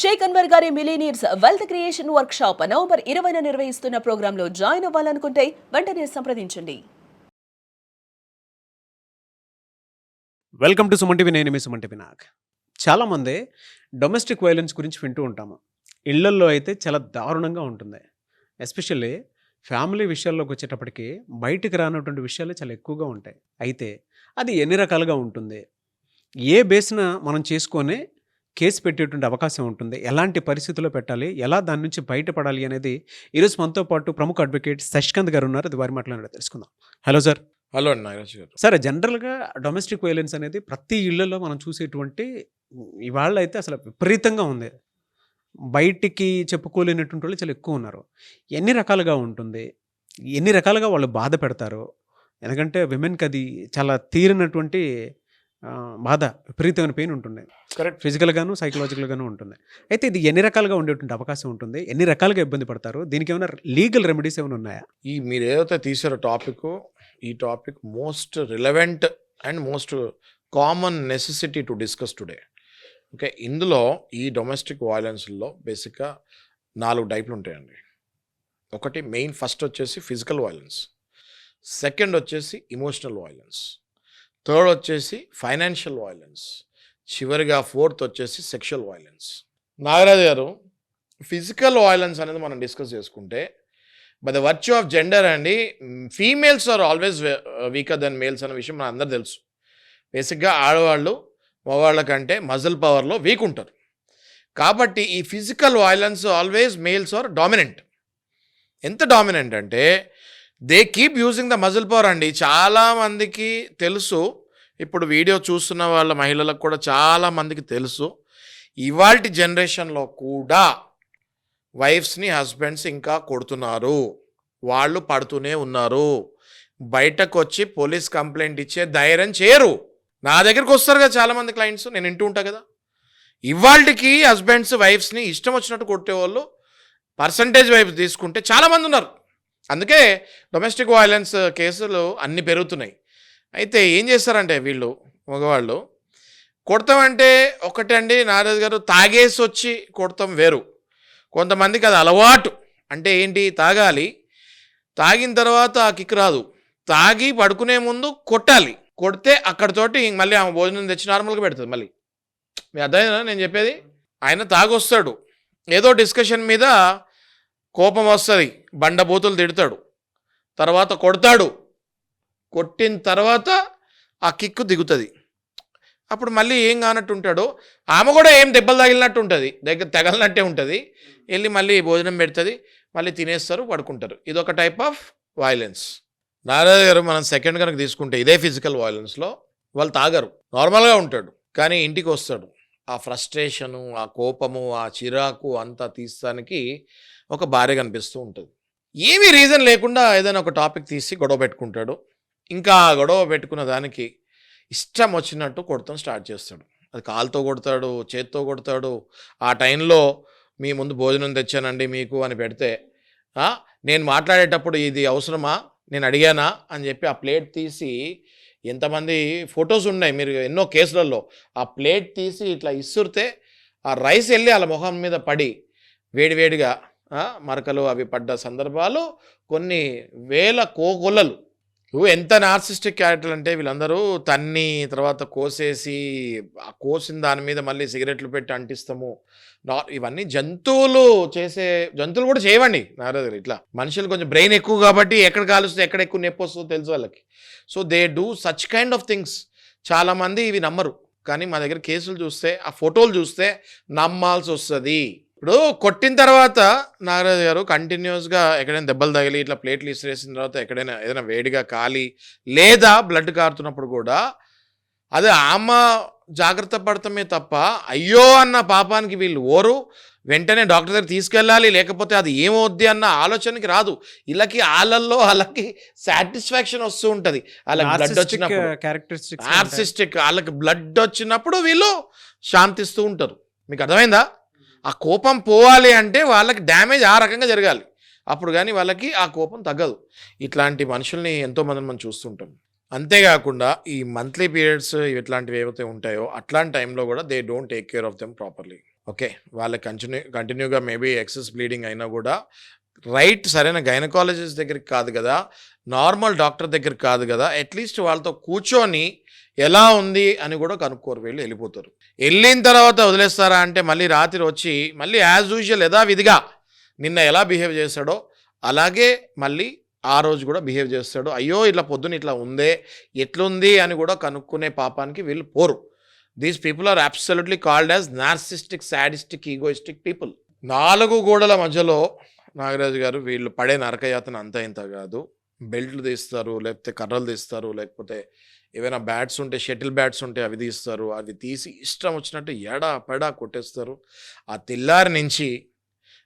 షేక్ అన్వర్ గారి millionaires wealth creation workshop November 20న నిర్వహిస్తున్న ప్రోగ్రాంలో జాయిన్ అవ్వాలనుకుంటే వెంటనే సంప్రదించండి. Welcome to Suman TV. నేను మీ సుమన్ టీవీ. చాలామంది డొమెస్టిక్ వైలెన్స్ గురించి వింటూ ఉంటాము. ఇళ్లల్లో అయితే చాలా దారుణంగా ఉంటుంది. ఎస్పెషల్లీ ఫ్యామిలీ విషయాల్లోకి వచ్చేటప్పటికి బయటికి రానటువంటి విషయాలు చాలా ఎక్కువగా ఉంటాయి. అయితే అది ఎన్ని రకాలుగా ఉంటుంది, ఏ బేస్న మనం చేసుకొని కేసు పెట్టేటువంటి అవకాశం ఉంటుంది, ఎలాంటి పరిస్థితుల్లో పెట్టాలి, ఎలా దాని నుంచి బయటపడాలి అనేది ఈరోజు మనతో పాటు ప్రముఖ అడ్వకేట్ శశికాంత్ గారు ఉన్నారు. అది వారి మాటలు తెలుసుకుందాం. Hello sir. హలో అండి నాగరాజు గారు. సరే, జనరల్గా డొమెస్టిక్ వైలెన్స్ అనేది ప్రతి ఇళ్లలో మనం చూసేటువంటి ఇవాళ అయితే అసలు విపరీతంగా ఉంది. బయటికి చెప్పుకోలేనటువంటి వాళ్ళు చాలా ఎక్కువ ఉన్నారు. ఎన్ని రకాలుగా ఉంటుంది, ఎన్ని రకాలుగా వాళ్ళు బాధ పెడతారు? ఎందుకంటే విమెన్కి అది చాలా తీరినటువంటి బాధ, విపరీతమైన పెయిన్ ఉంటుంది. కరెక్ట్. ఫిజికల్గాను సైకలాజికల్గాను ఉంటుంది. అయితే ఇది ఎన్ని రకాలుగా ఉండేటువంటి అవకాశం ఉంటుంది, ఎన్ని రకాలుగా ఇబ్బంది పడతారు, దీనికి ఏమైనా లీగల్ రెమెడీస్ ఏమైనా ఉన్నాయా? మీరు ఏదైతే తీసారో టాపిక్, ఈ topic most relevant and most common necessity to discuss today. Okay, ఇందులో ఈ డొమెస్టిక్ వైలెన్స్లో బేసిక్గా 4 టైపులు ఉంటాయండి. ఒకటి మెయిన్ ఫస్ట్ వచ్చేసి ఫిజికల్ వైలెన్స్, సెకండ్ వచ్చేసి ఇమోషనల్ వైలెన్స్, థర్డ్ వచ్చేసి ఫైనాన్షియల్ వైలెన్స్, చివరిగా ఫోర్త్ వచ్చేసి సెక్షువల్ వైలెన్స్. నాగరాజు గారు, ఫిజికల్ వైలెన్స్ అనేది మనం డిస్కస్ చేసుకుంటే by the virtue of gender అండి, females are always weaker than males అనే విషయం మన అందరు తెలుసు. బేసిక్గా ఆడవాళ్ళు మగవాళ్ళ కంటే మజిల్ పవర్లో వీక్ ఉంటారు. కాబట్టి ఈ physical violence always males are dominant. ఎంత డామినెంట్ అంటే they keep using the muscle power అండి. చాలామందికి తెలుసు, ఇప్పుడు వీడియో చూస్తున్న వాళ్ళ మహిళలకు కూడా చాలామందికి తెలుసు, ఇవాల్టి జనరేషన్లో కూడా వైఫ్స్ని హస్బెండ్స్ ఇంకా కొడుతున్నారు, వాళ్ళు పడుతూనే ఉన్నారు. బయటకు వచ్చి పోలీస్ కంప్లైంట్ ఇచ్చే ధైర్యం చేయరు. నా దగ్గరికి వస్తారు కదా చాలామంది క్లయింట్స్, నేను వింటూ ఉంటా కదా. ఇవాళకి హస్బెండ్స్ వైఫ్స్ని ఇష్టం వచ్చినట్టు కొట్టేవాళ్ళు పర్సంటేజ్ వైపు తీసుకుంటే చాలామంది ఉన్నారు. అందుకే డొమెస్టిక్ వైలెన్స్ కేసులు అన్నీ పెరుగుతున్నాయి. అయితే ఏం చేస్తారంటే వీళ్ళు మగవాళ్ళు కొడతామంటే ఒకటండి నారాజు గారు, తాగేసి వచ్చి కొడతాం వేరు. కొంతమందికి అది అలవాటు. అంటే ఏంటి, తాగాలి, తాగిన తర్వాత ఆ కిక్ రాదు, తాగి పడుకునే ముందు కొట్టాలి, కొడితే అక్కడితోటి మళ్ళీ ఆమె భోజనం తెచ్చి నార్మల్గా పెడుతుంది. మళ్ళీ మీ అర్థమైందా నేను చెప్పేది? ఆయన తాగొస్తాడు, ఏదో డిస్కషన్ మీద కోపం వస్తుంది, బండబూతులు తిడతాడు, తర్వాత కొడతాడు, కొట్టిన తర్వాత ఆ కిక్కు దిగుతుంది. అప్పుడు మళ్ళీ ఏం కానట్టు ఉంటాడో, ఆమె కూడా ఏం దెబ్బలు తగిలినట్టు ఉంటుంది, తగలినట్టే ఉంటుంది. వెళ్ళి మళ్ళీ భోజనం పెడుతుంది, మళ్ళీ తినేస్తారు, పడుకుంటారు. ఇదొక టైప్ ఆఫ్ వైలెన్స్. నారాజు గారు, మనం సెకండ్ కనుక తీసుకుంటే ఇదే ఫిజికల్ వైలెన్స్లో వాళ్ళు తాగరు, నార్మల్గా ఉంటాడు, కానీ ఇంటికి వస్తాడు, ఆ ఫ్రస్ట్రేషను, ఆ కోపము, ఆ చిరాకు అంతా తీస్తానికి ఒక భార్య కనిపిస్తూ ఉంటుంది. ఏమీ రీజన్ లేకుండా ఏదైనా ఒక టాపిక్ తీసి గొడవ పెట్టుకుంటాడు. ఇంకా గొడవ పెట్టుకున్న దానికి ఇష్టం వచ్చినట్టు కొడతాం స్టార్ట్ చేస్తాడు. అది కాలుతో కొడతాడు, చేత్తో కొడతాడు. ఆ టైంలో మీ ముందు భోజనం తెచ్చానండి మీకు అని పెడితే, నేను మాట్లాడేటప్పుడు ఇది అవసరమా, నేను అడిగానా అని చెప్పి ఆ ప్లేట్ తీసి, ఎంతమంది ఫొటోస్ ఉన్నాయి మీరు ఎన్నో కేసులలో, ఆ ప్లేట్ తీసి ఇట్లా ఇసురితే ఆ రైస్ వెళ్ళి వాళ్ళ మొహం మీద పడి వేడివేడిగా మరకలు అవి పడ్డ సందర్భాలు కొన్ని వేల కోకొల్లలు. ఎంత నార్సిస్టిక్ క్యారెక్టర్ అంటే వీళ్ళందరూ తన్ని తర్వాత కోసేసి, ఆ కోసిన దాని మీద మళ్ళీ సిగరెట్లు పెట్టి అంటిస్తాము. ఇవన్నీ జంతువులు కూడా చేయవండి నారాజు గారు. ఇట్లా మనుషులు కొంచెం బ్రెయిన్ ఎక్కువ కాబట్టి ఎక్కడ కాలుస్తే ఎక్కడ ఎక్కువ నొప్పి వస్తుందో తెలుసు వాళ్ళకి. So they do such kind of things. చాలామంది ఇవి నమ్మరు, కానీ మా దగ్గర కేసులు చూస్తే, ఆ ఫోటోలు చూస్తే నమ్మాల్సి వస్తుంది. ఇప్పుడు కొట్టిన తర్వాత నాగరాజు గారు కంటిన్యూస్గా ఎక్కడైనా దెబ్బలు తగిలి ఇట్లా ప్లేట్లు ఇసిరేసిన తర్వాత ఎక్కడైనా ఏదైనా వేడిగా కాలి లేదా బ్లడ్ కారుతున్నప్పుడు కూడా అది ఆమె జాగ్రత్త పడతామే తప్ప అయ్యో అన్న పాపానికి వీళ్ళు ఓరు, వెంటనే డాక్టర్ దగ్గర తీసుకెళ్ళాలి, లేకపోతే అది ఏమవుద్ది అన్న ఆలోచనకి రాదు. వీళ్ళకి వాళ్ళకి సాటిస్ఫాక్షన్ వస్తూ ఉంటుంది. వాళ్ళకి బ్లడ్ వచ్చినప్పుడు, నార్సిస్టిక్, వాళ్ళకి బ్లడ్ వచ్చినప్పుడు వీళ్ళు శాంతిస్తూ ఉంటారు. మీకు అర్థమైందా? ఆ కోపం పోవాలి అంటే వాళ్ళకి డ్యామేజ్ ఆ రకంగా జరగాలి, అప్పుడు కానీ వాళ్ళకి ఆ కోపం తగ్గదు. ఇట్లాంటి మనుషుల్ని ఎంతోమందిని మనం చూస్తుంటాం. అంతేకాకుండా ఈ మంత్లీ పీరియడ్స్ ఇట్లాంటివి ఏవైతే ఉంటాయో అట్లాంటి టైంలో కూడా they don't take care of them properly. Okay, వాళ్ళకి కంటిన్యూగా మేబీ ఎక్సెస్ బ్లీడింగ్ అయినా కూడా సరైన గైనకాలజిస్ట్ దగ్గరికి కాదు కదా, నార్మల్ డాక్టర్ దగ్గరికి కాదు కదా, అట్లీస్ట్ వాళ్ళతో కూర్చొని ఎలా ఉంది అని కూడా కనుక్కోరు, వెళ్ళిపోతారు. వెళ్ళిన తర్వాత వదిలేస్తారా అంటే మళ్ళీ రాత్రి వచ్చి మళ్ళీ యాజ్ యూజువల్ యథావిధిగా నిన్న ఎలా బిహేవ్ చేశాడో అలాగే మళ్ళీ ఆ రోజు కూడా బిహేవ్ చేస్తాడు. అయ్యో ఇట్లా పొద్దున ఇట్లా ఉందే, ఎట్లుంది అని కూడా కనుక్కునే పాపానికి వీళ్ళు పోరు. These people are absolutely called as narcissistic, sadistic, egoistic people. 4 గోడల మధ్యలో నాగరాజు గారు వీళ్ళు పడే నరకయాతన అంత ఇంత కాదు. బెల్ట్లు తీస్తారు, లేకపోతే కర్రలు తీస్తారు, లేకపోతే ఏవైనా బ్యాట్స్ ఉంటే, షటిల్ బ్యాట్స్ ఉంటే అవి తీస్తారు. అవి తీసి ఇష్టం వచ్చినట్టు ఎడా పెడా కొట్టేస్తారు. ఆ తెల్లారి నుంచి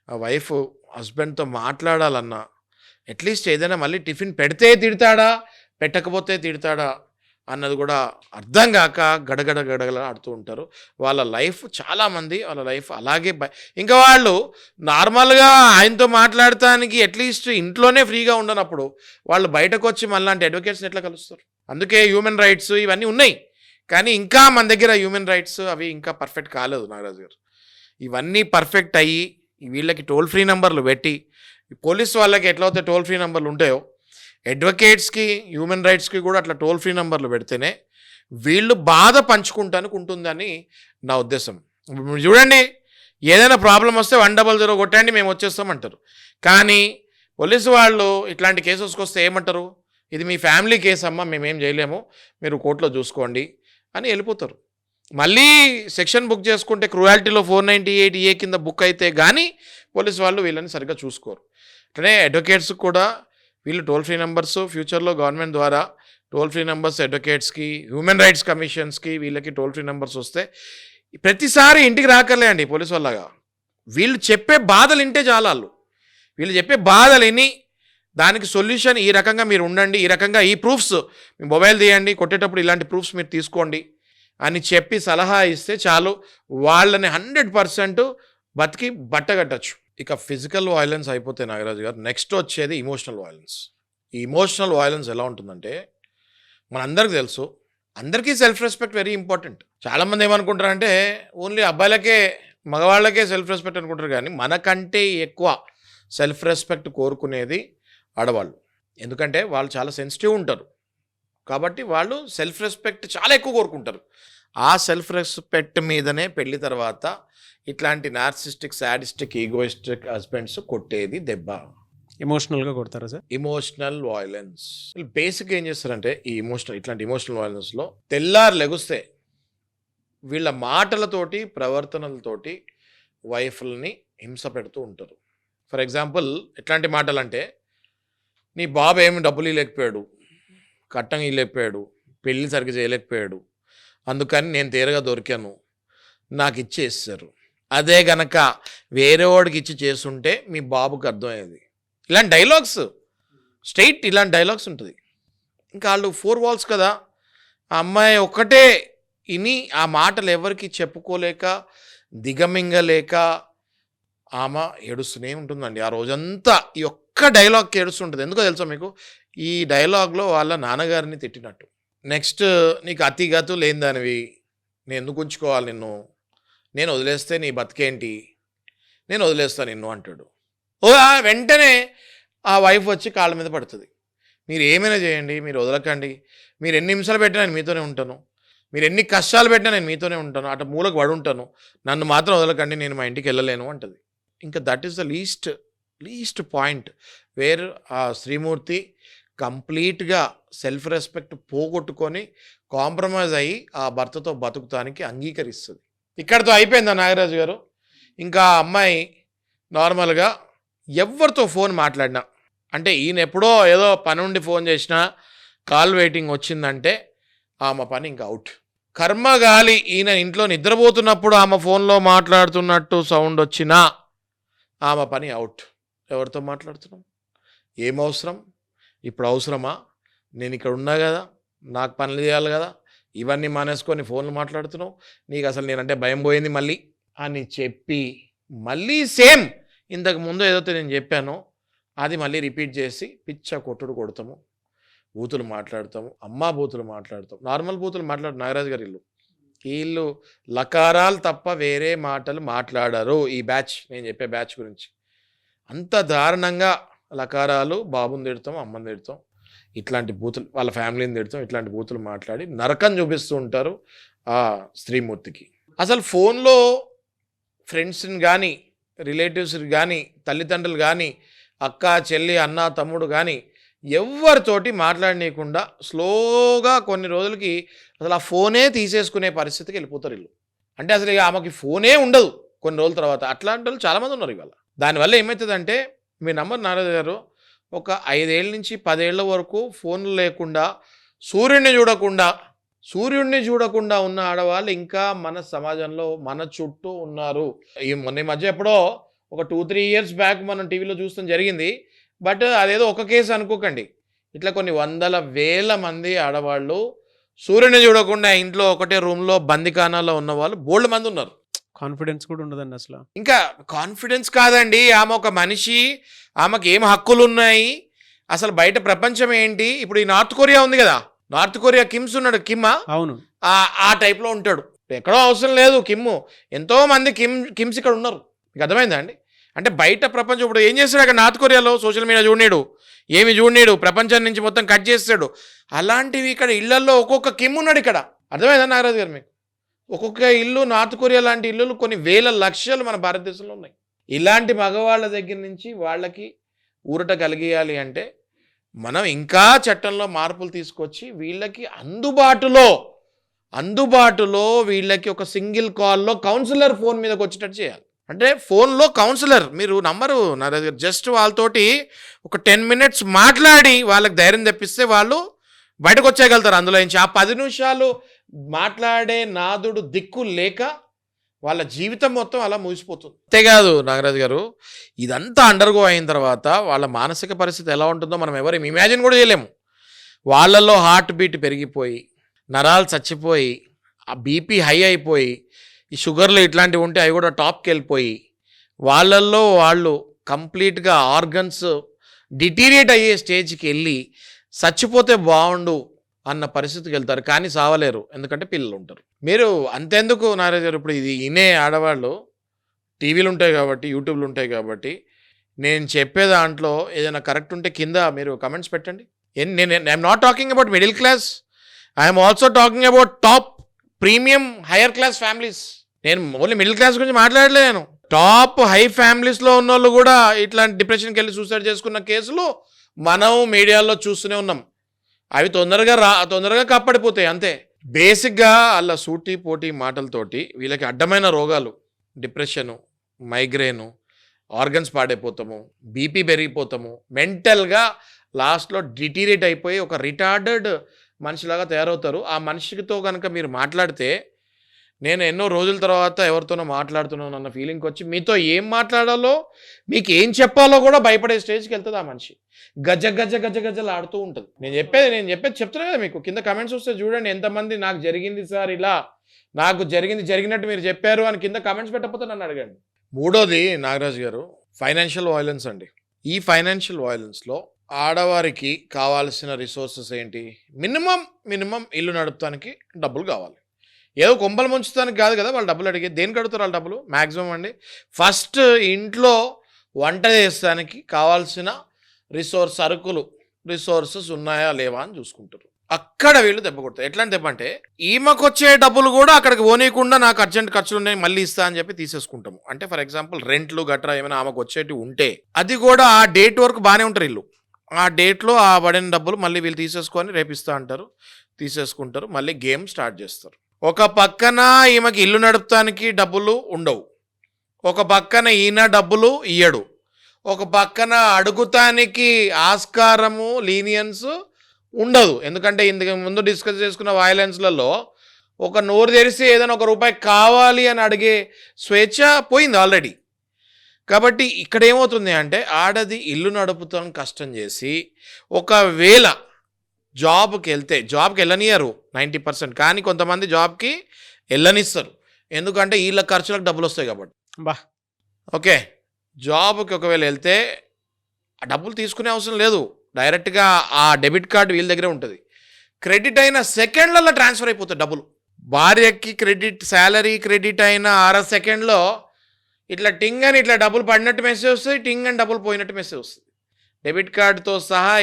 ఆ వైఫ్ హస్బెండ్తో మాట్లాడాలన్నా, అట్లీస్ట్ ఏదైనా మళ్ళీ టిఫిన్ పెడితే తిడతాడా, పెట్టకపోతే తిడతాడా అన్నది కూడా అర్థం కాక గడగడ ఆడుతూ ఉంటారు. వాళ్ళ లైఫ్ చాలామంది వాళ్ళ లైఫ్ అలాగే ఇంకా వాళ్ళు నార్మల్గా ఆయనతో మాట్లాడటానికి అట్లీస్ట్ ఇంట్లోనే ఫ్రీగా ఉండనప్పుడు వాళ్ళు బయటకు వచ్చి మళ్ళీ అడ్వకేట్స్ని ఎట్లా కలుస్తారు? అందుకే హ్యూమన్ రైట్స్ ఇవన్నీ ఉన్నాయి, కానీ ఇంకా మన దగ్గర హ్యూమన్ రైట్స్ అవి ఇంకా పర్ఫెక్ట్ కాలేదు నాగరాజు గారు. ఇవన్నీ పర్ఫెక్ట్ అయ్యి వీళ్ళకి టోల్ ఫ్రీ నెంబర్లు పెట్టి, పోలీస్ వాళ్ళకి ఎట్లయితే టోల్ ఫ్రీ నెంబర్లు ఉంటాయో అడ్వకేట్స్కి, హ్యూమన్ రైట్స్కి కూడా అట్లా టోల్ ఫ్రీ నెంబర్లు పెడితేనే వీళ్ళు బాధ పంచుకుంటానికి ఉంటుందని నా ఉద్దేశం. చూడండి, ఏదైనా ప్రాబ్లం వస్తే 100 కొట్టండి మేము వచ్చేస్తామంటారు, కానీ పోలీసు వాళ్ళు ఇట్లాంటి కేసెస్కి వస్తే ఏమంటారు? ఇది మీ ఫ్యామిలీ కేసు అమ్మా, మేమేం చేయలేము, మీరు కోర్టులో చూసుకోండి అని వెళ్ళిపోతారు. మళ్ళీ సెక్షన్ బుక్ చేసుకుంటే క్రూయాలిటీలో 498A కింద బుక్ అయితే కానీ పోలీసు వాళ్ళు వీళ్ళని సరిగ్గా చూసుకోరు. అట్లనే అడ్వకేట్స్ కూడా వీళ్ళు టోల్ ఫ్రీ నెంబర్స్ ఫ్యూచర్లో గవర్నమెంట్ ద్వారా టోల్ ఫ్రీ నెంబర్స్ అడ్వకేట్స్కి, హ్యూమన్ రైట్స్ కమిషన్స్కి వీళ్ళకి టోల్ ఫ్రీ నెంబర్స్ వస్తే ప్రతిసారి ఇంటికి రాకర్లే అండి పోలీసు వాళ్ళగా. వీళ్ళు చెప్పే బాధలు వింటే చాలా, వీళ్ళు చెప్పే బాధలు విని దానికి సొల్యూషన్ ఈ రకంగా మీరు ఉండండి, ఈ రకంగా ఈ ప్రూఫ్స్ మీ మొబైల్ తీయండి, కొట్టేటప్పుడు ఇలాంటి ప్రూఫ్స్ మీరు తీసుకోండి అని చెప్పి సలహా ఇస్తే చాలు, వాళ్ళని 100% బతికి బట్టగట్టచ్చు. ఇక ఫిజికల్ వైలెన్స్ అయిపోతే నాగరాజు గారు, నెక్స్ట్ వచ్చేది ఇమోషనల్ వైలెన్స్. ఈ ఇమోషనల్ వైలెన్స్ ఎలా ఉంటుందంటే మనందరికీ తెలుసు, అందరికీ సెల్ఫ్ రెస్పెక్ట్ వెరీ ఇంపార్టెంట్. చాలామంది ఏమనుకుంటారంటే ఓన్లీ అబ్బాయిలకే, మగవాళ్ళకే సెల్ఫ్ రెస్పెక్ట్ అనుకుంటారు, కానీ మనకంటే ఎక్కువ సెల్ఫ్ రెస్పెక్ట్ కోరుకునేది ఆడవాళ్ళు. ఎందుకంటే వాళ్ళు చాలా సెన్సిటివ్ ఉంటారు, కాబట్టి వాళ్ళు సెల్ఫ్ రెస్పెక్ట్ చాలా ఎక్కువ కోరుకుంటారు. ఆ సెల్ఫ్ రెస్పెక్ట్ మీదనే పెళ్లి తర్వాత ఇట్లాంటి నార్సిస్టిక్, సాడిస్టిక్, ఈగోయిస్టిక్ హస్బెండ్స్ కొట్టేది దెబ్బ. ఎమోషనల్గా కొడతారా సార్? Emotional violence. బేసిక్గా ఏం చేస్తారంటే ఇట్లాంటి ఇమోషనల్ వైలెన్స్లో తెల్లారు లెగుస్తే వీళ్ళ మాటలతోటి, ప్రవర్తనలతోటి వైఫ్లని హింస పెడుతూ ఉంటారు. ఫర్ ఎగ్జాంపుల్ ఎట్లాంటి మాటలు అంటే, నీ బాబు ఏమి డబ్బులు ఇవ్వలేకపోయాడు, కట్టం ఇవ్వలేకపోయాడు, పెళ్ళి సరిగ్గా చేయలేకపోయాడు, అందుకని నేను తీరగా దొరికాను, నాకు ఇచ్చేస్తారు. అదే గనక వేరే వాడికి ఇచ్చి చేస్తుంటే మీ బాబుకి అర్థమయ్యేది. ఇలాంటి డైలాగ్స్, స్ట్రైట్ ఇలాంటి డైలాగ్స్ ఉంటుంది. ఇంకా వాళ్ళు 4 walls కదా, ఆ అమ్మాయి ఒక్కటే ఇని ఆ మాటలు ఎవరికి చెప్పుకోలేక, దిగమింగలేక ఆమె ఏడుస్తూనే ఉంటుందండి. ఆ రోజంతా ఈ ఒక్క డైలాగ్కి ఏడుస్తుంటుంది. ఎందుకో తెలుసా మీకు? ఈ డైలాగ్లో వాళ్ళ నాన్నగారిని తిట్టినట్టు. నెక్స్ట్, నీకు అతిగతు లేని దానివి, నేను ఎందుకు ఉంచుకోవాలి నిన్ను, నేను వదిలేస్తే నీ బతికేంటి, నేను వదిలేస్తాను నిన్ను అంటాడు. వెంటనే ఆ వైఫ్ వచ్చి కాళ్ళ మీద పడుతుంది. మీరు ఏమైనా చేయండి, మీరు వదలకండి, మీరు ఎన్ని నిమిషాలు పెట్టినా నేను మీతోనే ఉంటాను, మీరు ఎన్ని కష్టాలు పెట్టినా నేను మీతోనే ఉంటాను, అటు మూలకు పడి ఉంటాను, నన్ను మాత్రం వదలకండి, నేను మా ఇంటికి వెళ్ళలేను అంటది. ఇంకా that is the least point where ఆ శ్రీమూర్తి కంప్లీట్గా సెల్ఫ్ రెస్పెక్ట్ పోగొట్టుకొని కాంప్రమైజ్ అయ్యి ఆ భర్తతో బతుకుతానికి అంగీకరిస్తుంది. ఇక్కడితో అయిపోయిందా నాగరాజు గారు? ఇంకా అమ్మాయి నార్మల్గా ఎవరితో ఫోన్ మాట్లాడినా, అంటే ఈయన ఎప్పుడో ఏదో పని ఉండి ఫోన్ చేసినా, కాల్ వెయిటింగ్ వచ్చిందంటే ఆమె పని ఇంకా అవుట్. కర్మగాలి ఈయన ఇంట్లో నిద్రపోతున్నప్పుడు ఆమె ఫోన్లో మాట్లాడుతున్నట్టు సౌండ్ వచ్చినా ఆమె పని అవుట్. ఎవరితో మాట్లాడుతున్నాం, ఏం అవసరం, ఇప్పుడు అవసరమా, నేను ఇక్కడ ఉన్నా కదా, నాకు పనులు చేయాలి కదా, ఇవన్నీ మానేసుకొని ఫోన్లు మాట్లాడుతున్నావు, నీకు అసలు నేనంటే భయం పోయింది మళ్ళీ అని చెప్పి మళ్ళీ సేమ్ ఇంతకు ముందు ఏదైతే నేను చెప్పానో అది మళ్ళీ రిపీట్ చేసి పిచ్చ కొడతాము, బూతులు మాట్లాడతాము, అమ్మా బూతులు మాట్లాడతాం, నార్మల్ బూతులు నాగరాజు గారి ఇల్లు వీళ్ళు లకారాలు తప్ప వేరే మాటలు మాట్లాడరు. ఈ బ్యాచ్, నేను చెప్పే బ్యాచ్ గురించి అంత దారుణంగా లకారాలు, బాబుని తిడతాం, అమ్మని తిడతాం, ఇట్లాంటి బూతులు, వాళ్ళ ఫ్యామిలీని తిడతాం, ఇట్లాంటి బూతులు మాట్లాడి నరకం చూపిస్తూ ఉంటారు ఆ స్త్రీమూర్తికి. అసలు ఫోన్లో ఫ్రెండ్స్ని కానీ, రిలేటివ్స్ని కానీ, తల్లిదండ్రులు కానీ, అక్క చెల్లి అన్న తమ్ముడు కానీ ఎవరితోటి మాట్లాడనీయకుండా స్లోగా కొన్ని రోజులకి అసలు ఆ ఫోనే తీసేసుకునే పరిస్థితికి వెళ్ళిపోతారు వీళ్ళు. అంటే అసలు ఇక ఆమెకి ఫోనే ఉండదు కొన్ని రోజుల తర్వాత. అట్లాంటి వాళ్ళు చాలామంది ఉన్నారు ఇవాళ. దానివల్ల ఏమవుతుందంటే, మీ నంబర్ నారాజు గారు, ఒక 5 ఏళ్ళ నుంచి 10 ఏళ్ళ వరకు ఫోన్లు లేకుండా సూర్యుడిని చూడకుండా ఉన్న ఆడవాళ్ళు ఇంకా మన సమాజంలో మన చుట్టూ ఉన్నారు. ఈ మొన్న మధ్య ఎప్పుడో ఒక 2-3 ఇయర్స్ బ్యాక్ మనం టీవీలో చూస్తాం జరిగింది. బట్ అదేదో ఒక కేసు అనుకోకండి, ఇట్లా కొన్ని వందల వేల మంది ఆడవాళ్ళు సూర్యుని చూడకుండా ఇంట్లో ఒకటే రూమ్లో బందికానాలో ఉన్న వాళ్ళు బోల్డ్ మంది ఉన్నారు. కాన్ఫిడెన్స్ కూడా ఉండదండి అసలు. ఇంకా కాన్ఫిడెన్స్ కాదండి, ఆమె ఒక మనిషి, ఆమెకు ఏం హక్కులు ఉన్నాయి, అసలు బయట ప్రపంచం ఏంటి. ఇప్పుడు ఈ నార్త్ కొరియా ఉంది కదా, నార్త్ కొరియా కిమ్స్ ఉన్నాడు, కిమ్మా, అవును, ఆ టైప్లో ఉంటాడు. ఎక్కడో అవసరం లేదు కిమ్ము, ఎంతో మంది కిమ్స్ ఇక్కడ ఉన్నారు. మీకు అర్థమైందా అండి? అంటే బయట ప్రపంచం ఇప్పుడు ఏం చేస్తాడు అక్కడ నార్త్ కొరియాలో, సోషల్ మీడియా చూడనీడు, ఏమి చూడనీడు, ప్రపంచం నుంచి మొత్తం కట్ చేస్తాడు. అలాంటివి ఇక్కడ ఇళ్లలో ఒక్కొక్క కిమ్ ఉన్నాడు ఇక్కడ. అర్థమైందా నాగరాజు గారు మీకు? ఒక్కొక్క ఇల్లు, నార్త్ కొరియా లాంటి ఇల్లులు కొన్ని వేల లక్షలు మన భారతదేశంలో ఉన్నాయి. ఇలాంటి మగవాళ్ళ దగ్గర నుంచి వాళ్ళకి ఊరట కలిగేయాలి అంటే మనం ఇంకా చట్టంలో మార్పులు తీసుకొచ్చి వీళ్ళకి అందుబాటులో వీళ్ళకి ఒక సింగిల్ కాల్లో కౌన్సిలర్ ఫోన్ మీదకి వచ్చేటట్టు చేయాలి. అంటే ఫోన్లో కౌన్సిలర్, మీరు నంబరు నా దగ్గర, జస్ట్ వాళ్ళతోటి ఒక 10 minutes మాట్లాడి వాళ్ళకి ధైర్యం తెప్పిస్తే వాళ్ళు బయటకు వచ్చేయగలుగుతారు అందులో నుంచి. ఆ 10 నిమిషాలు మాట్లాడే నాదుడు దిక్కు లేక వాళ్ళ జీవితం మొత్తం అలా ముగిసిపోతుంది. అంతేకాదు నాగరాజు గారు, ఇదంతా అండర్గో అయిన తర్వాత వాళ్ళ మానసిక పరిస్థితి ఎలా ఉంటుందో మనం ఎవరేం ఇమాజిన్ కూడా చేయలేము. వాళ్ళల్లో హార్ట్ బీట్ పెరిగిపోయి, నరాలు చచ్చిపోయి, ఆ బీపీ హై అయిపోయి, ఈ షుగర్లు ఇట్లాంటివి ఉంటే అవి కూడా టాప్కి వెళ్ళిపోయి, వాళ్ళల్లో వాళ్ళు కంప్లీట్గా ఆర్గన్స్ డిటీరియేట్ అయ్యే స్టేజ్కి వెళ్ళి చచ్చిపోతే బాగుండు అన్న పరిస్థితికి వెళ్తారు. కానీ సావలేరు, ఎందుకంటే పిల్లలు ఉంటారు. మీరు అంతెందుకు నారాజు గారు, ఇప్పుడు ఇది ఇనే ఆడవాళ్ళు టీవీలు ఉంటాయి కాబట్టి, యూట్యూబ్లు ఉంటాయి కాబట్టి, నేను చెప్పే దాంట్లో ఏదైనా కరెక్ట్ ఉంటే కింద మీరు కమెంట్స్ పెట్టండి. I'm not talking about middle class, I'm also talking about top premium hire class families. నేను ఓన్లీ మిడిల్ క్లాస్ గురించి మాట్లాడలేను. టాప్ హై ఫ్యామిలీస్లో ఉన్న వాళ్ళు కూడా ఇట్లాంటి డిప్రెషన్కి వెళ్ళి సూసైడ్ చేసుకున్న కేసులు మనం మీడియాలో చూస్తూనే ఉన్నాం. అవి తొందరగా కాపాడిపోతాయి అంతే. బేసిక్గా అలా సూటి పోటీ మాటలతోటి వీళ్ళకి అడ్డమైన రోగాలు, డిప్రెషను, మైగ్రేను, ఆర్గన్స్ పాడైపోతాము, బీపీ పెరిగిపోతాము, మెంటల్గా లాస్ట్లో డిటీరియేట్ అయిపోయి ఒక రిటార్డెడ్ మనిషిలాగా తయారవుతారు. ఆ మనిషితో కనుక మీరు మాట్లాడితే, నేను ఎన్నో రోజుల తర్వాత ఎవరితోనో మాట్లాడుతున్నాను అన్న ఫీలింగ్కి వచ్చి మీతో ఏం మాట్లాడాలో, మీకు ఏం చెప్పాలో కూడా భయపడే స్టేజ్కి వెళ్తుంది ఆ మనిషి. గజ్జలు ఆడుతూ ఉంటుంది. నేను చెప్పేది చెప్తున్నా కదా మీకు. కింద కమెంట్స్ వస్తే చూడండి ఎంతమంది నాకు జరిగింది సార్, ఇలా నాకు జరిగినట్టు మీరు చెప్పారు అని కింద కమెంట్స్ పెట్టకపోతే నన్ను అడగండి. మూడోది నాగరాజు గారు, ఫైనాన్షియల్ వైలెన్స్ అండి. ఈ ఫైనాన్షియల్ వైలెన్స్లో ఆడవారికి కావాల్సిన రిసోర్సెస్ ఏంటి? మినిమం ఇల్లు నడుపుతానికి డబ్బులు కావాలి. ఏదో కొంపలు ముంచుతానికి కాదు కదా వాళ్ళు డబ్బులు అడిగే. దేనికి అడుగుతారు వాళ్ళు డబ్బులు? మ్యాక్సిమం అండి, ఫస్ట్ ఇంట్లో వంట చేస్తానికి కావాల్సిన రిసోర్సెస్ ఉన్నాయా లేవా అని చూసుకుంటారు. అక్కడ వీళ్ళు దెబ్బ కొడతారు. ఎట్లాంటి దెబ్బ అంటే, ఈమెకు వచ్చే డబ్బులు కూడా అక్కడికి పోనీయకుండా నాకు అర్జెంట్ ఖర్చులు ఉన్నాయి మళ్ళీ ఇస్తా అని చెప్పి తీసేసుకుంటాము. అంటే ఫర్ ఎగ్జాంపుల్ రెంట్లు గట్రా ఏమైనా ఆమెకు వచ్చేటివి ఉంటే అది కూడా ఆ డేట్ వరకు బాగానే ఉంటారు వీళ్ళు. ఆ డేట్లో ఆ పడిన డబ్బులు మళ్ళీ వీళ్ళు తీసేసుకొని రేపిస్తా అంటారు, తీసేసుకుంటారు, మళ్ళీ గేమ్ స్టార్ట్ చేస్తారు. ఒక పక్కన ఈమెకి ఇల్లు నడుపుతానికి డబ్బులు ఉండవు, ఒక పక్కన ఈయన డబ్బులు ఇయ్యడు, ఒక పక్కన అడుగుతానికి ఆస్కారము లీనియన్స్ ఉండదు. ఎందుకంటే ఇంతకు ముందు డిస్కస్ చేసుకున్న వైలెన్స్లలో ఒక నోరు తెరిసి ఏదైనా ₹1 కావాలి అని అడిగే స్వేచ్ఛ పోయింది ఆల్రెడీ. కాబట్టి ఇక్కడ ఏమవుతుంది అంటే, ఆడది ఇల్లు నడుపుతాం కష్టం చేసి ఒకవేళ జాబ్కి వెళ్ళనియరు 90%, కానీ కొంతమంది జాబ్కి వెళ్ళనిస్తారు. ఎందుకంటే వీళ్ళ ఖర్చులకు డబ్బులు వస్తాయి కాబట్టి. ఓకే, జాబ్కి ఒకవేళ వెళ్తే ఆ డబ్బులు తీసుకునే అవసరం లేదు, డైరెక్ట్గా ఆ డెబిట్ కార్డు వీళ్ళ దగ్గరే ఉంటుంది. క్రెడిట్ అయిన సెకండ్లలో ట్రాన్స్ఫర్ అయిపోతాయి డబ్బులు. భార్యకి శాలరీ క్రెడిట్ అయిన 6 సెకండ్లో ఇట్లా టింగ్ అని ఇట్లా డబ్బులు పడినట్టు మెసేజ్ వస్తుంది, టింగ్ అని డబ్బులు పోయినట్టు మెసేజ్ వస్తుంది. డెబిట్ కార్డ్తో సహా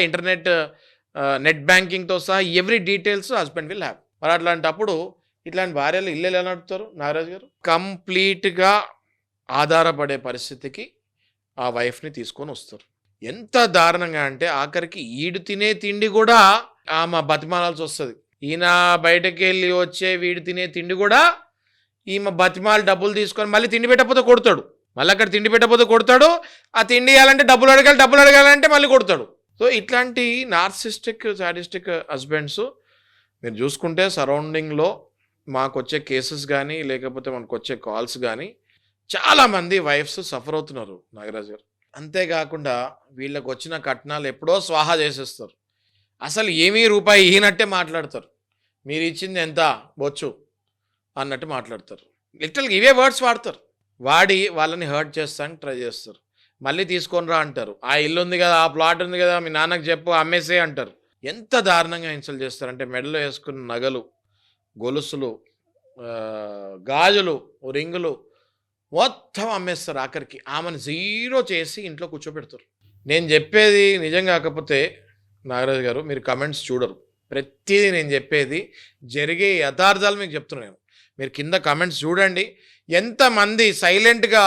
నెట్ బ్యాంకింగ్తో సహా every details husband will have. మరి అట్లాంటప్పుడు ఇట్లాంటి భార్యలు ఇల్లు ఎలా నడుపుతారు నాగరాజు గారు? కంప్లీట్గా ఆధారపడే పరిస్థితికి ఆ వైఫ్ని తీసుకొని వస్తారు. ఎంత దారుణంగా అంటే ఆఖరికి ఈడు తినే తిండి కూడా ఆమె బతిమాలాల్సి వస్తుంది. ఈయన బయటకు వెళ్ళి వచ్చే వీడు తినే తిండి కూడా ఈమె బతిమాలు డబ్బులు తీసుకొని మళ్ళీ తిండి పెట్టకపోతే కొడతాడు, మళ్ళీ అక్కడ తిండి పెట్టకపోతే కొడతాడు, ఆ తిండి ఇవ్వాలంటే డబ్బులు అడగాలంటే మళ్ళీ కొడతాడు. సో ఇట్లాంటి నార్సిస్టిక్ సాడిస్టిక్ హస్బెండ్స్ మీరు చూసుకుంటే సరౌండింగ్లో మాకు వచ్చే కేసెస్ కానీ లేకపోతే మనకు వచ్చే కాల్స్ కానీ చాలామంది వైఫ్స్ సఫర్ అవుతున్నారు నాగరాజు గారు. అంతేకాకుండా వీళ్ళకి వచ్చిన కట్నాలు ఎప్పుడో స్వాహా చేసేస్తారు. అసలు ఏమీ రూపాయి ఈనట్టే మాట్లాడతారు. మీరు ఇచ్చింది ఎంత బొచ్చు అన్నట్టు మాట్లాడతారు. లిటరల్గా ఇవే వర్డ్స్ వాడతారు. వాడి వాళ్ళని హర్ట్ చేస్తానికి ట్రై చేస్తారు. మళ్ళీ తీసుకొని రా అంటారు. ఆ ఇల్లు ఉంది కదా, ఆ ప్లాట్ ఉంది కదా, మీ నాన్నకు చెప్పు అమ్మేసే అంటారు. ఎంత దారుణంగా ఇన్సల్ట్ చేస్తారంటే మెడలో వేసుకున్న నగలు, గొలుసులు, గాజులు, రింగులు మొత్తం అమ్మేస్తారు. ఆఖరికి ఆమెను జీరో చేసి ఇంట్లో కూర్చోబెడతారు. నేను చెప్పేది నిజం కాకపోతే నాగరాజు గారు మీరు కమెంట్స్ చూడరు. ప్రతిదీ నేను చెప్పేది జరిగే యథార్థాలు మీకు చెప్తున్నాను. మీరు కింద కమెంట్స్ చూడండి. ఎంతమంది సైలెంట్గా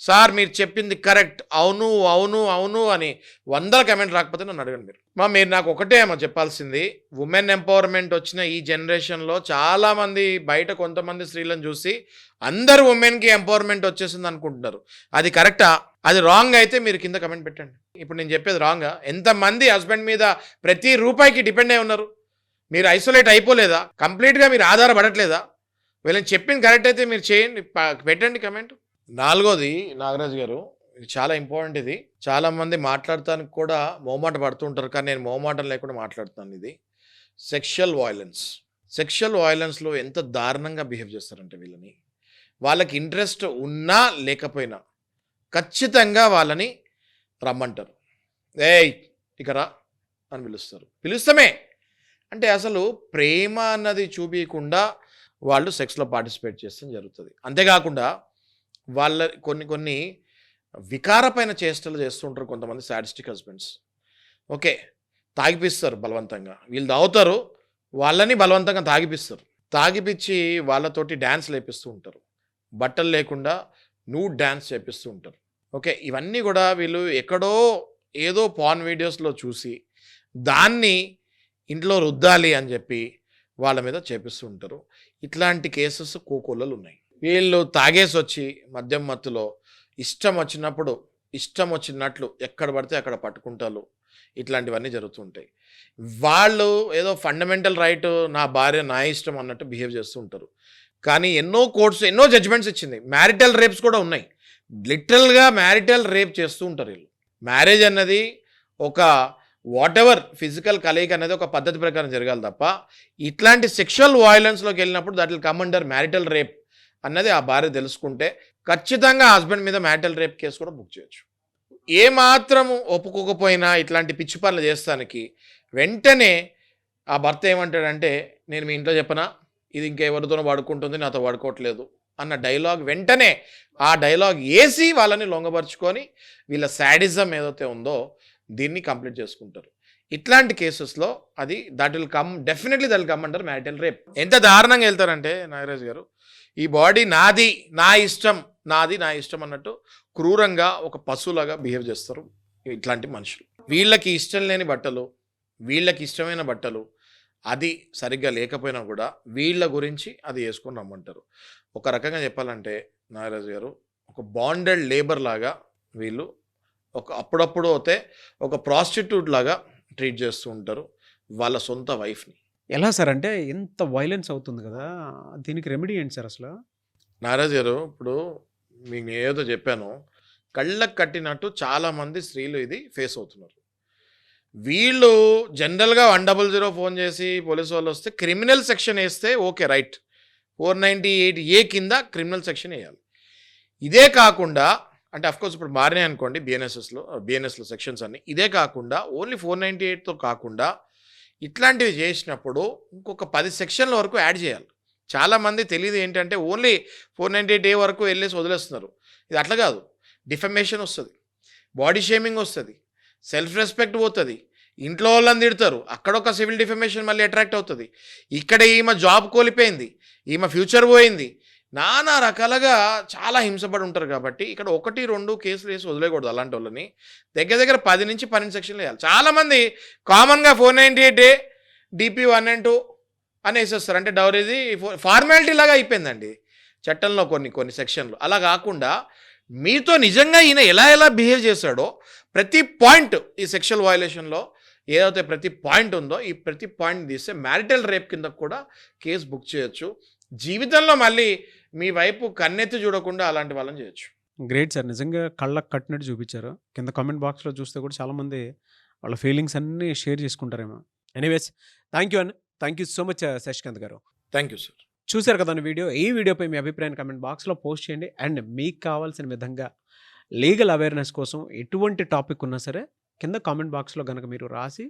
సార్ మీరు చెప్పింది కరెక్ట్, అవును అవును అవును అని 100 కమెంట్ రాకపోతే నన్ను అడగండి. మీరు నాకు ఒకటే ఏమో చెప్పాల్సింది, ఉమెన్ ఎంపవర్మెంట్ వచ్చిన ఈ జనరేషన్లో చాలామంది బయట కొంతమంది స్త్రీలను చూసి అందరు ఉమెన్కి ఎంపవర్మెంట్ వచ్చేసింది అనుకుంటున్నారు. అది కరెక్టా? అది రాంగ్ అయితే మీరు కింద కమెంట్ పెట్టండి. ఇప్పుడు నేను చెప్పేది రాంగా? ఎంతమంది హస్బెండ్ మీద ప్రతి రూపాయికి డిపెండ్ అయి ఉన్నారు? మీరు ఐసోలేట్ అయిపోలేదా? కంప్లీట్గా మీరు ఆధారపడట్లేదా? వీళ్ళని చెప్పింది కరెక్ట్ అయితే మీరు చేయండి, పెట్టండి కమెంట్. 4వది నాగరాజు గారు, ఇది చాలా ఇంపార్టెంట్. ఇది చాలామంది మాట్లాడటానికి కూడా మొహమాట పడుతుంటారు, కానీ నేను మొహమాటం లేకుండా మాట్లాడుతాను. ఇది సెక్షువల్ వైలెన్స్. సెక్షువల్ వైలెన్స్లో ఎంత దారుణంగా బిహేవ్ చేస్తారంటే వీళ్ళని, వాళ్ళకి ఇంట్రెస్ట్ ఉన్నా లేకపోయినా ఖచ్చితంగా వాళ్ళని రమ్మంటారు. ఏయ్ ఇక రా అని పిలుస్తామే అంటే అసలు ప్రేమ అన్నది చూపించకుండా వాళ్ళు సెక్స్లో పార్టిసిపేట్ చేస్తాం జరుగుతుంది. అంతేకాకుండా వాళ్ళ కొన్ని వికారమైన చేష్టలు చేస్తుంటారు కొంతమంది సాడిస్టిక్ హస్బెండ్స్. ఓకే, తాగిపిస్తారు బలవంతంగా. వీళ్ళు తాగుతారు, వాళ్ళని బలవంతంగా తాగిపిచ్చి వాళ్ళతోటి డ్యాన్స్ లేపిస్తూ ఉంటారు. బట్టలు లేకుండా నూడ్ డ్యాన్స్ చేపిస్తూ ఉంటారు. ఓకే, ఇవన్నీ కూడా వీళ్ళు ఎక్కడో ఏదో పాన్ వీడియోస్లో చూసి దాన్ని ఇంట్లో రుద్దాలి అని చెప్పి వాళ్ళ మీద చేపిస్తూ ఉంటారు. ఇట్లాంటి కేసెస్ కోకొల్లలు ఉన్నాయి. వీళ్ళు తాగేసి వచ్చి మద్యం మత్తులో ఇష్టం వచ్చినట్లు ఎక్కడ పడితే అక్కడ పట్టుకుంటారు. ఇట్లాంటివన్నీ జరుగుతుంటాయి. వాళ్ళు ఏదో ఫండమెంటల్ రైట్, నా భార్య నా ఇష్టం అన్నట్టు బిహేవ్ చేస్తూ ఉంటారు. కానీ ఎన్నో కోర్ట్స్ ఎన్నో జడ్జ్మెంట్స్ ఇచ్చింది. మ్యారిటల్ రేప్స్ కూడా ఉన్నాయి. లిటరల్గా మ్యారిటల్ రేప్ చేస్తూ ఉంటారు వీళ్ళు. మ్యారేజ్ అన్నది ఒక వాటెవర్ ఫిజికల్ కలయిక అనేది ఒక పద్ధతి ప్రకారం జరగాలి తప్ప ఇట్లాంటి సెక్షువల్ వైలెన్స్లోకి వెళ్ళినప్పుడు that will come under marital rape అన్నది ఆ భార్య తెలుసుకుంటే ఖచ్చితంగా హస్బెండ్ మీద మ్యారిటల్ రేప్ కేసు కూడా బుక్ చేయొచ్చు. ఏమాత్రము ఒప్పుకోకపోయినా ఇట్లాంటి పిచ్చి పనులు చేస్తానికి వెంటనే ఆ భర్త ఏమంటాడంటే, నేను మీ ఇంట్లో చెప్పనా, ఇది ఇంకెవరితోనో వాడుకుంటుంది, నాతో వాడుకోవట్లేదు అన్న డైలాగ్ వెంటనే ఆ డైలాగ్ వేసి వాళ్ళని లొంగపరుచుకొని వీళ్ళ శాడిజం ఏదైతే ఉందో దీన్ని కంప్లీట్ చేసుకుంటారు. ఇట్లాంటి కేసెస్లో అది definitely that will come under marital rape. ఎంత దారుణంగా వెళ్తారంటే నాగరాజ్ గారు, ఈ బాడీ నాది నా ఇష్టం అన్నట్టు క్రూరంగా ఒక పశువులాగా బిహేవ్ చేస్తారు ఇట్లాంటి మనుషులు. వీళ్ళకి ఇష్టం లేని బట్టలు, వీళ్ళకి ఇష్టమైన బట్టలు అది సరిగ్గా లేకపోయినా కూడా వీళ్ళ గురించి అది వేసుకొని రమ్మంటారు. ఒక రకంగా చెప్పాలంటే నాగరాజు గారు, ఒక బాండెడ్ లేబర్ లాగా వీళ్ళు అప్పుడప్పుడు అయితే ఒక ప్రాస్టిట్యూట్ లాగా ట్రీట్ చేస్తూ ఉంటారు వాళ్ళ సొంత వైఫ్ని. ఎలా సార్ అంటే ఎంత వైలెన్స్ అవుతుంది కదా, దీనికి రెమెడీ ఏంటి సార్ అసలు? నాగరాజు గారు, ఇప్పుడు మీకు ఏదో చెప్పాను, కళ్ళకు కట్టినట్టు చాలామంది స్త్రీలు ఇది ఫేస్ అవుతున్నారు. వీళ్ళు జనరల్గా 100 ఫోన్ చేసి పోలీసు వాళ్ళు వస్తే క్రిమినల్ సెక్షన్ వేస్తే ఓకే రైట్, 498A కింద క్రిమినల్ సెక్షన్ వేయాలి. ఇదే కాకుండా అంటే అఫ్కోర్స్ ఇప్పుడు మారినాయి అనుకోండి బిఎన్ఎస్లో సెక్షన్స్ అన్ని. ఇదే కాకుండా ఓన్లీ 498తో కాకుండా ఇట్లాంటివి చేసినప్పుడు ఇంకొక 10 సెక్షన్ల వరకు యాడ్ చేయాలి. చాలామంది తెలియదు ఏంటంటే ఓన్లీ 498A వరకు వెళ్ళేసి వదిలేస్తున్నారు. ఇది అట్లా కాదు. డిఫమేషన్ వస్తుంది, బాడీ షేమింగ్ వస్తుంది, సెల్ఫ్ రెస్పెక్ట్ పోతుంది, ఇంట్లో వాళ్ళని తిడతారు, అక్కడ ఒక సివిల్ డిఫమేషన్ మళ్ళీ అట్రాక్ట్ అవుతుంది, ఇక్కడ ఈమె జాబ్ కోల్పోయింది, ఈమె ఫ్యూచర్ పోయింది, నానా రకాలుగా చాలా హింసపడి ఉంటారు. కాబట్టి ఇక్కడ 1-2 కేసులు వేసి వదిలేయకూడదు అలాంటి వాళ్ళని. దగ్గర దగ్గర 10 నుంచి 12 సెక్షన్లు వేయాలి. చాలామంది కామన్గా 498A DP 1 and 2 అని వేసేస్తారు. అంటే డౌరీది ఫార్మాలిటీ లాగా అయిపోయిందండి చట్టంలో కొన్ని సెక్షన్లు. అలా కాకుండా మీతో నిజంగా ఈయన ఎలా బిహేవ్ చేశాడో ప్రతి పాయింట్ ఈ సెక్షువల్ వయలేషన్లో ఏదైతే ప్రతి పాయింట్ ఉందో ఈ ప్రతి పాయింట్ తీస్తే మ్యారిటల్ రేప్ కింద కూడా కేసు బుక్ చేయొచ్చు. జీవితంలో మళ్ళీ మీ వైపు కన్నెత్తి చూడకుండా అలాంటి వాళ్ళని చేయొచ్చు. గ్రేట్ సార్, నిజంగా కళ్ళకు కట్టినట్టు చూపించారు. కింద కామెంట్ బాక్స్లో చూస్తే కూడా చాలామంది వాళ్ళ ఫీలింగ్స్ అన్నీ షేర్ చేసుకుంటారేమో. Anyways, thank you so much Shashikanth గారు. Thank you sir. చూశారు కదా వీడియో. ఈ వీడియోపై మీ అభిప్రాయాన్ని కామెంట్ బాక్స్లో పోస్ట్ చేయండి. అండ్ మీకు కావాల్సిన విధంగా లీగల్ అవేర్నెస్ కోసం ఎటువంటి టాపిక్ ఉన్నా సరే కింద కామెంట్ బాక్స్లో కనుక మీరు రాసి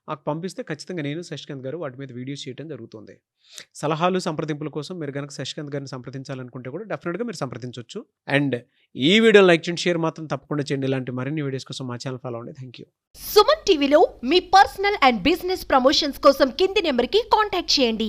మాకు పంపిస్తే ఖచ్చితంగా నేను శశికాంత్ గారు వాటి మీద వీడియోస్ చేయడం జరుగుతుంది. సలహాలు సంప్రదింపుల కోసం మీరు కనుక శశికాంత్ గారిని సంప్రదించాలనుకుంటే కూడా డెఫినెట్గా మీరు సంప్రదించవచ్చు. అండ్ ఈ వీడియో లైక్ చేయండి, షేర్ మాత్రం తప్పకుండా చేయండి. ఇలాంటి మరిన్ని వీడియోస్ కోసం మా ఛానల్ ఫాలో అవ్వండి. Thank you. సుమన్ టీవీలో మీ పర్సనల్ అండ్ బిజినెస్ ప్రమోషన్స్ కోసం కింది నెంబర్కి కాంటాక్ట్ చేయండి.